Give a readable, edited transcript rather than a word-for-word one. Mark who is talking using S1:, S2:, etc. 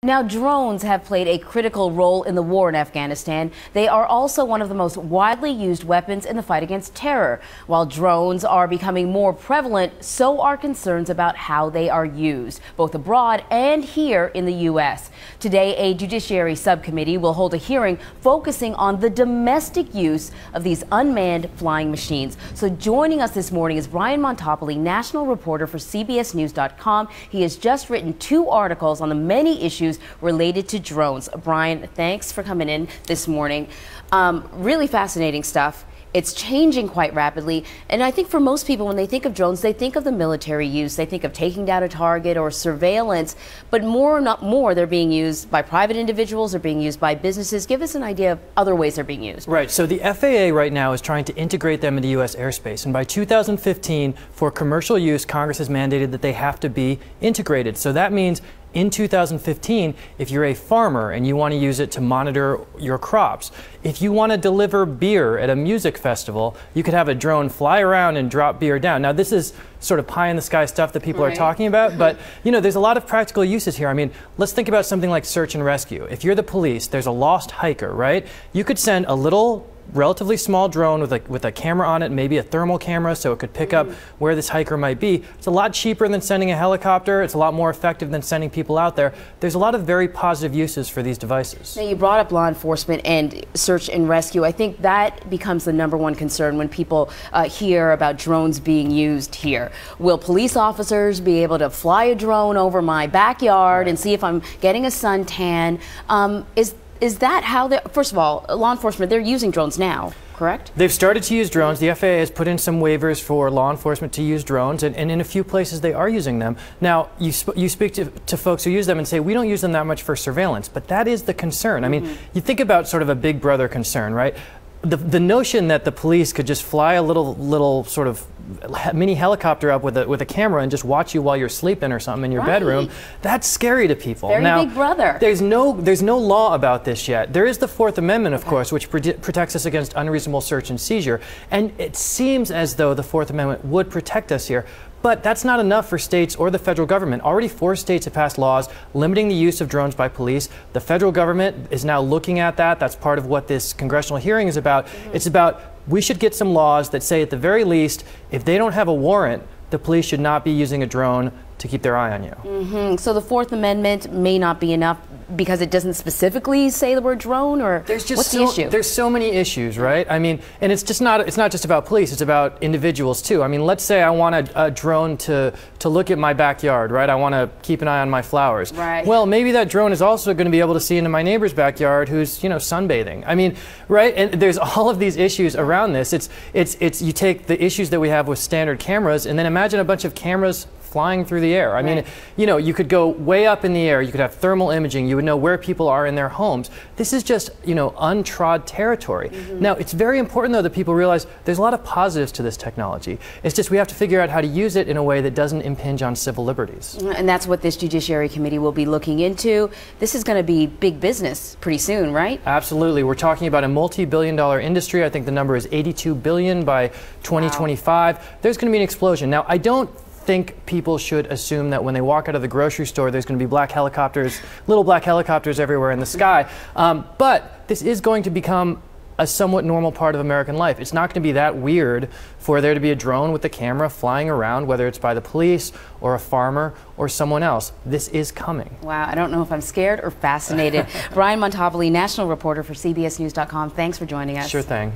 S1: Now, drones have played a critical role in the war in Afghanistan. They are also one of the most widely used weapons in the fight against terror. While drones are becoming more prevalent, so are concerns about how they are used, both abroad and here in the U.S. Today, a judiciary subcommittee will hold a hearing focusing on the domestic use of these unmanned flying machines. So joining us this morning is Brian Montopoli, national reporter for CBSNews.com. He has just written 2 articles on the many issues related to drones. Brian, thanks for coming in this morning. Really fascinating stuff. It's changing quite rapidly, and I think for most people, when they think of drones, they think of the military use. They think of taking down a target or surveillance, but more, not more, they're being used by private individuals, they're being used by businesses. Give us an idea of other ways they're being used. Right,
S2: so the FAA right now is trying to integrate them into U.S. airspace, and by 2015, for commercial use, Congress has mandated that they have to be integrated. So that means in 2015, if you're a farmer and you want to use it to monitor your crops, if you want to deliver beer at a music festival, you could have a drone fly around and drop beer down. Now, this is sort of pie in the sky stuff that people are talking about, but you know, there's a lot of practical uses here. I mean, let's think about something like search and rescue. If you're the police, there's a lost hiker, right? You could send a little relatively small drone with a camera on it, maybe a thermal camera, so it could pick up where this hiker might be. It's a lot cheaper than sending a helicopter. It's a lot more effective than sending people out there. There's a lot of very positive uses for these devices.
S1: Now, you brought up law enforcement and search and rescue. I think that becomes the #1 concern when people hear about drones being used here. Will police officers be able to fly a drone over my backyard and see if I'm getting a suntan? Is that how they, first of all, law enforcement, they're using drones now, correct?
S2: They've started to use drones. The FAA has put in some waivers for law enforcement to use drones, and in a few places they are using them. Now, you speak to folks who use them and say, we don't use them that much for surveillance, but that is the concern. I mean, you think about sort of a big brother concern, right? The notion that the police could just fly a little sort of mini helicopter up with a camera and just watch you while you're sleeping or something in your bedroom, that's scary to people.
S1: Very
S2: now,
S1: big brother.
S2: There's no law about this yet. There is the 4th Amendment, of course, which protects us against unreasonable search and seizure, and it seems as though the 4th Amendment would protect us here. But that's not enough for states or the federal government. Already 4 states have passed laws limiting the use of drones by police. The federal government is now looking at that. That's part of what this congressional hearing is about. It's about, we should get some laws that say at the very least, if they don't have a warrant, the police should not be using a drone to keep their eye on you.
S1: So the 4th Amendment may not be enough because it doesn't specifically say the word drone, or what's the issue?
S2: There's so many issues, right? I mean, and it's not just about police, it's about individuals too. I mean, let's say I want a drone to look at my backyard, right? I want to keep an eye on my flowers.
S1: Right.
S2: Well, maybe that drone is also going to be able to see into my neighbor's backyard who's, you know, sunbathing. I mean, right? And there's all of these issues around this. It's you take the issues that we have with standard cameras and then imagine a bunch of cameras flying through the air. I mean, you know, you could go way up in the air, you could have thermal imaging, you would know where people are in their homes. This is just, you know, untrod territory. Now, it's very important, though, that people realize there's a lot of positives to this technology. It's just we have to figure out how to use it in a way that doesn't impinge on civil liberties.
S1: And that's what this Judiciary Committee will be looking into. This is going to be big business pretty soon, right?
S2: Absolutely. We're talking about a multi-billion-dollar industry. I think the number is $82 billion by 2025. Wow. There's going to be an explosion. Now, I don't think people should assume that when they walk out of the grocery store there's going to be black helicopters, little black helicopters everywhere in the sky. But this is going to become a somewhat normal part of American life. It's not going to be that weird for there to be a drone with a camera flying around, whether it's by the police or a farmer or someone else. This is coming.
S1: Wow, I don't know if I'm scared or fascinated. Brian Montopoli, national reporter for CBSNews.com. Thanks for joining us.
S2: Sure thing.